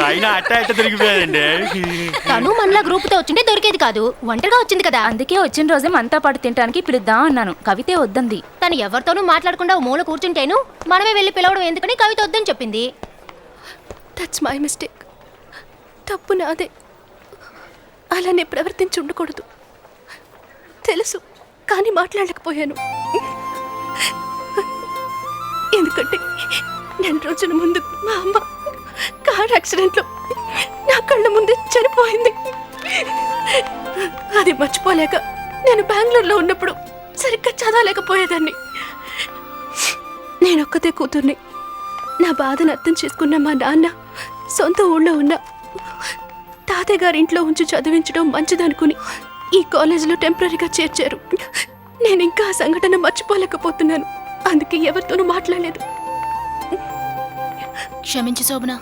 అయినా అట్ట దొరికిపోయాదండి. తను మనలా గ్రూప్ తో వచ్చింటే దొరికేది కాదు, ఒంటరిగా వచ్చింది కదా. అందుకే వచ్చిన రోజే మనతో పాటు తినడానికి పిలుద్దాం అన్నాను. కవితే వద్దంది. తను ఎవరితోనూ మాట్లాడకుండా మూల కూర్చుంటేను మనమే వెళ్ళి పిలవడం ఎందుకని కవిత వద్దని చెప్పింది. That's my mistake. తప్పు నాదే. అలానే ప్రవర్తించి ఉండకూడదు తెలుసు, కానీ మాట్లాడలేకపోయాను. ఎందుకంటే 2 రోజుల ముందు మా అమ్మ కార్ యాక్సిడెంట్లో నా కళ్ళ ముందే చనిపోయింది. అది మర్చిపోలేక నేను బెంగళూరులో ఉన్నప్పుడు సరిగ్గా చదవలేకపోయేదాన్ని. నేనొక్కతే కూతుర్ని. నా బాధను అర్థం చేసుకున్న మా నాన్న సొంత ఊళ్ళో ఉన్న తాతయ్య గారి ఇంట్లో ఉంచి చదివించడం మంచిదనుకుని ఈ కాలేజీలో టెంపరీగా చేర్చారు. నేను ఇంకా ఆ సంఘటన మర్చిపోలేకపోతున్నాను. అందుకే ఎవరితోనూ మాట్లాడలేదు. క్షమించు శోభన.